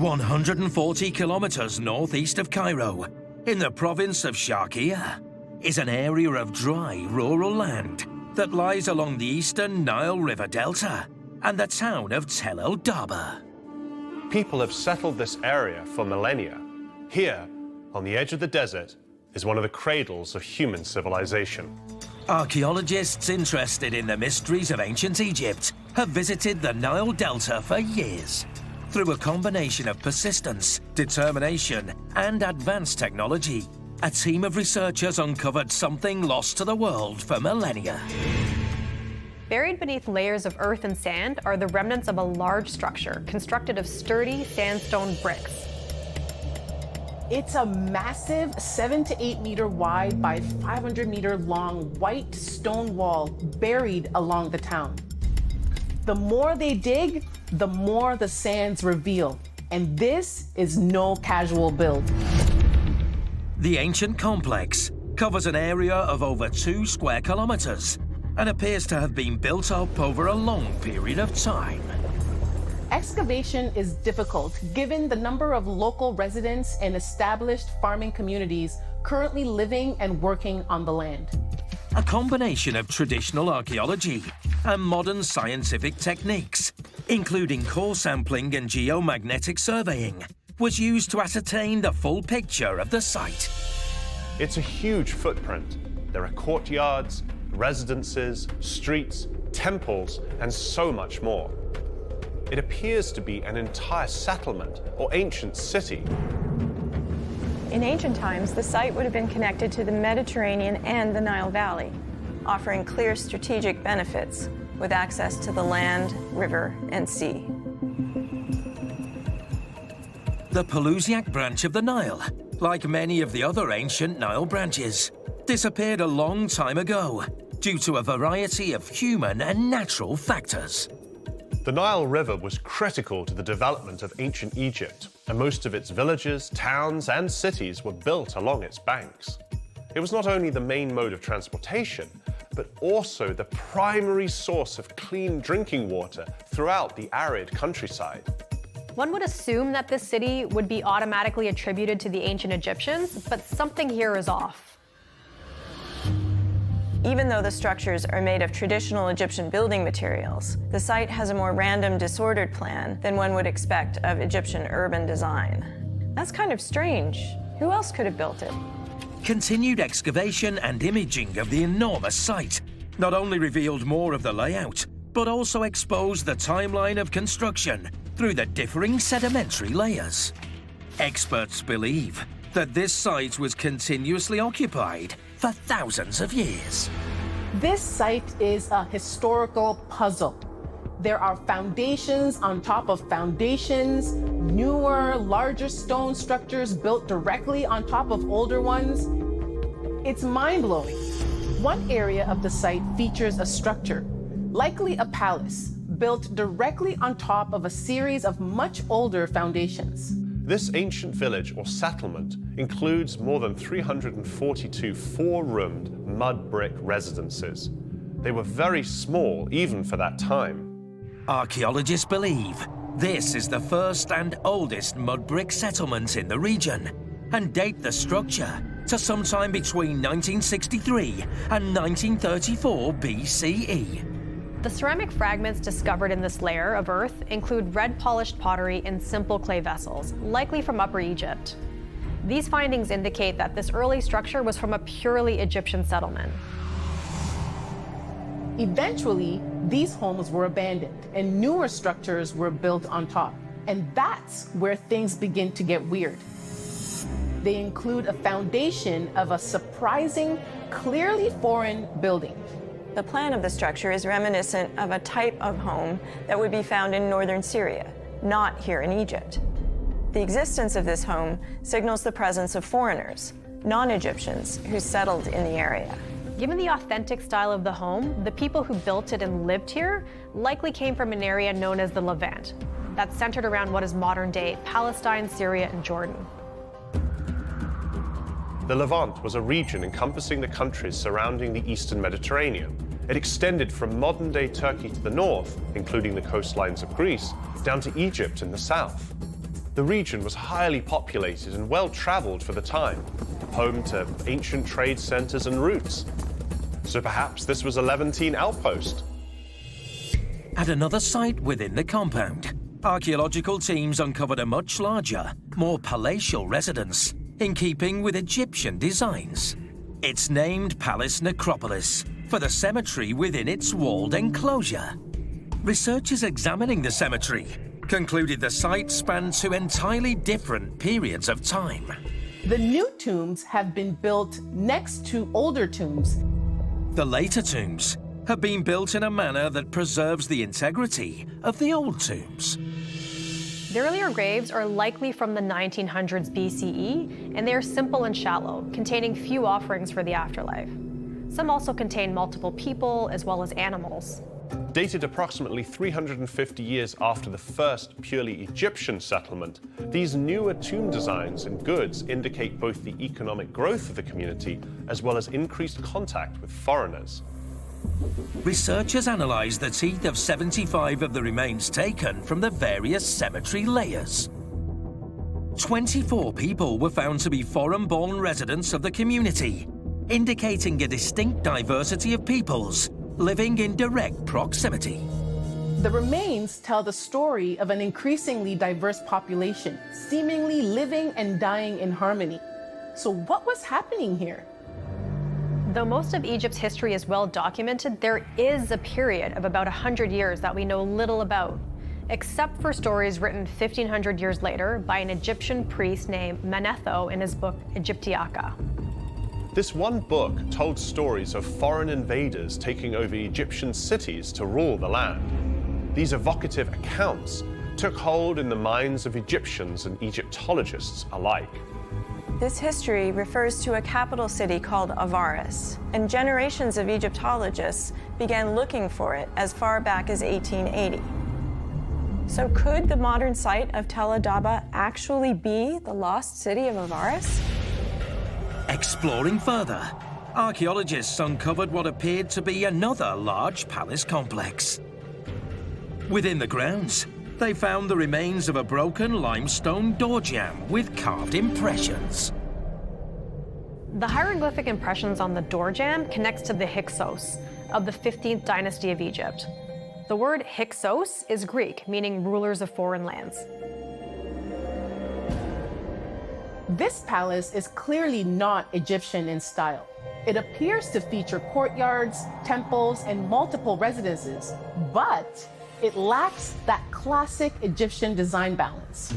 140 kilometers northeast of Cairo, in the province of Sharqiya, is an area of dry rural land that lies along the eastern Nile River Delta and the town of Tel El Daba. People have settled this area for millennia. Here, on the edge of the desert, is one of the cradles of human civilization. Archaeologists interested in the mysteries of ancient Egypt have visited the Nile Delta for years. Through a combination of persistence, determination, and advanced technology, a team of researchers uncovered something lost to the world for millennia. Buried beneath layers of earth and sand are the remnants of a large structure constructed of sturdy sandstone bricks. It's a massive 7 to 8 meter wide by 500 meter long white stone wall buried along the town. The more they dig, the more the sands reveal, and this is no casual build. The ancient complex covers an area of over 2 square kilometers and appears to have been built up over a long period of time. Excavation is difficult given the number of local residents and established farming communities currently living and working on the land. A combination of traditional archaeology and modern scientific techniques, including core sampling and geomagnetic surveying, was used to ascertain the full picture of the site. It's a huge footprint. There are courtyards, residences, streets, temples, and so much more. It appears to be an entire settlement or ancient city. In ancient times, the site would have been connected to the Mediterranean and the Nile Valley, offering clear strategic benefits with access to the land, river, and sea. The Pelusiac branch of the Nile, like many of the other ancient Nile branches, disappeared a long time ago due to a variety of human and natural factors. The Nile River was critical to the development of ancient Egypt, and most of its villages, towns, and cities were built along its banks. It was not only the main mode of transportation, but also the primary source of clean drinking water throughout the arid countryside. One would assume that this city would be automatically attributed to the ancient Egyptians, but something here is off. Even though the structures are made of traditional Egyptian building materials, the site has a more random, disordered plan than one would expect of Egyptian urban design. That's kind of strange. Who else could have built it? Continued excavation and imaging of the enormous site not only revealed more of the layout, but also exposed the timeline of construction through the differing sedimentary layers. Experts believe that this site was continuously occupied for thousands of years. This site is a historical puzzle. There are foundations on top of foundations, newer, larger stone structures built directly on top of older ones. It's mind-blowing. One area of the site features a structure, likely a palace, built directly on top of a series of much older foundations. This ancient village or settlement includes more than 342 four-roomed mud brick residences. They were very small even for that time. Archaeologists believe this is the first and oldest mud brick settlement in the region and date the structure to sometime between 1963 and 1934 BCE. The ceramic fragments discovered in this layer of earth include red polished pottery in simple clay vessels, likely from Upper Egypt. These findings indicate that this early structure was from a purely Egyptian settlement. Eventually, these homes were abandoned and newer structures were built on top. And that's where things begin to get weird. They include a foundation of a surprising, clearly foreign building. The plan of the structure is reminiscent of a type of home that would be found in northern Syria, not here in Egypt. The existence of this home signals the presence of foreigners, non-Egyptians, who settled in the area. Given the authentic style of the home, the people who built it and lived here likely came from an area known as the Levant, that's centered around what is modern-day Palestine, Syria, and Jordan. The Levant was a region encompassing the countries surrounding the eastern Mediterranean. It extended from modern-day Turkey to the north, including the coastlines of Greece, down to Egypt in the south. The region was highly populated and well-traveled for the time, home to ancient trade centers and routes. So perhaps this was a Levantine outpost. At another site within the compound, archaeological teams uncovered a much larger, more palatial residence, in keeping with Egyptian designs. It's named Palace Necropolis for the cemetery within its walled enclosure. Researchers examining the cemetery concluded the site spanned two entirely different periods of time. The new tombs have been built next to older tombs. The later tombs have been built in a manner that preserves the integrity of the old tombs. The earlier graves are likely from the 1900s BCE, and they are simple and shallow, containing few offerings for the afterlife. Some also contain multiple people as well as animals. Dated approximately 350 years after the first purely Egyptian settlement, these newer tomb designs and goods indicate both the economic growth of the community as well as increased contact with foreigners. Researchers analysed the teeth of 75 of the remains taken from the various cemetery layers. 24 people were found to be foreign-born residents of the community, indicating a distinct diversity of peoples living in direct proximity. The remains tell the story of an increasingly diverse population, seemingly living and dying in harmony. So what was happening here? Though most of Egypt's history is well documented, there is a period of about 100 years that we know little about, except for stories written 1,500 years later by an Egyptian priest named Manetho in his book Egyptiaca. This one book told stories of foreign invaders taking over Egyptian cities to rule the land. These evocative accounts took hold in the minds of Egyptians and Egyptologists alike. This history refers to a capital city called Avaris, and generations of Egyptologists began looking for it as far back as 1880. So could the modern site of Tel Adaba actually be the lost city of Avaris? Exploring further, archaeologists uncovered what appeared to be another large palace complex. Within the grounds, they found the remains of a broken limestone door jamb with carved impressions. The hieroglyphic impressions on the door jamb connects to the Hyksos of the 15th dynasty of Egypt. The word Hyksos is Greek, meaning rulers of foreign lands. This palace is clearly not Egyptian in style. It appears to feature courtyards, temples, and multiple residences, but it lacks that classic Egyptian design balance.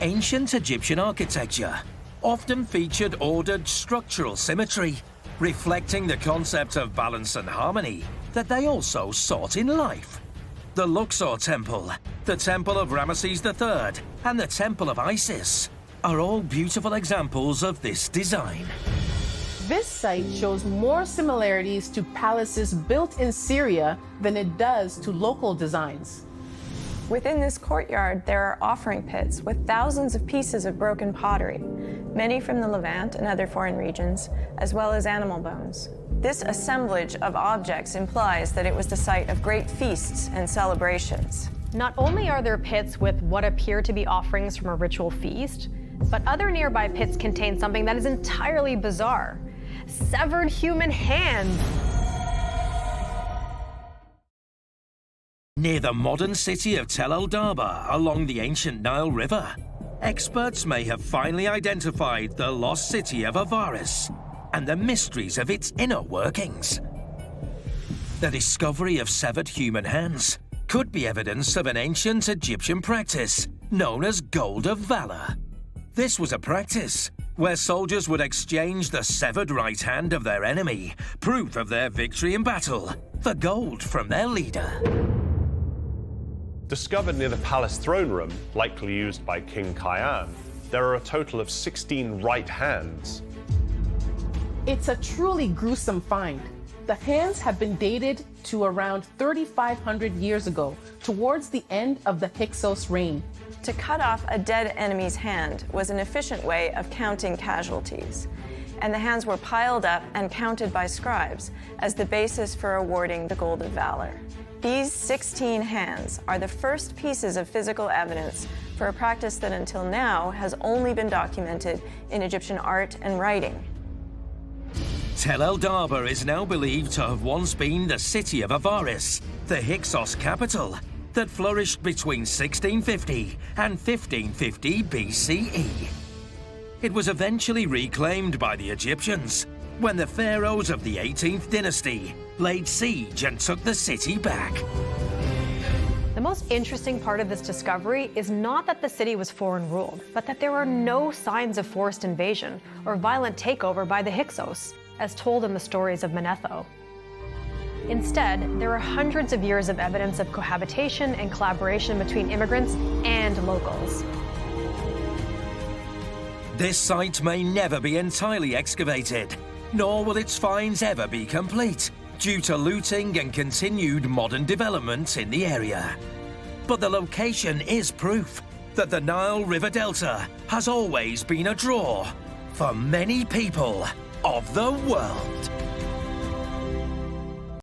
Ancient Egyptian architecture often featured ordered structural symmetry, reflecting the concept of balance and harmony that they also sought in life. The Luxor Temple, the Temple of Ramesses III, and the Temple of Isis are all beautiful examples of this design. This site shows more similarities to palaces built in Syria than it does to local designs. Within this courtyard, there are offering pits with thousands of pieces of broken pottery, many from the Levant and other foreign regions, as well as animal bones. This assemblage of objects implies that it was the site of great feasts and celebrations. Not only are there pits with what appear to be offerings from a ritual feast, but other nearby pits contain something that is entirely bizarre: severed human hands. Near the modern city of Tel Adaba along the ancient Nile River, experts may have finally identified the lost city of Avaris and the mysteries of its inner workings. The discovery of severed human hands could be evidence of an ancient Egyptian practice known as Gold of Valor. This was a practice where soldiers would exchange the severed right hand of their enemy, proof of their victory in battle, for gold from their leader. Discovered near the palace throne room, likely used by King Khayyam, there are a total of 16 right hands. It's a truly gruesome find. The hands have been dated to around 3,500 years ago, towards the end of the Hyksos reign. To cut off a dead enemy's hand was an efficient way of counting casualties, and the hands were piled up and counted by scribes as the basis for awarding the Gold of Valor. These 16 hands are the first pieces of physical evidence for a practice that until now has only been documented in Egyptian art and writing. Tel El Daba is now believed to have once been the city of Avaris, the Hyksos capital, that flourished between 1650 and 1550 BCE. It was eventually reclaimed by the Egyptians when the pharaohs of the 18th dynasty laid siege and took the city back. The most interesting part of this discovery is not that the city was foreign ruled, but that there are no signs of forced invasion or violent takeover by the Hyksos, as told in the stories of Manetho. Instead, there are hundreds of years of evidence of cohabitation and collaboration between immigrants and locals. This site may never be entirely excavated, nor will its finds ever be complete, due to looting and continued modern development in the area. But the location is proof that the Nile River Delta has always been a draw for many people of the world.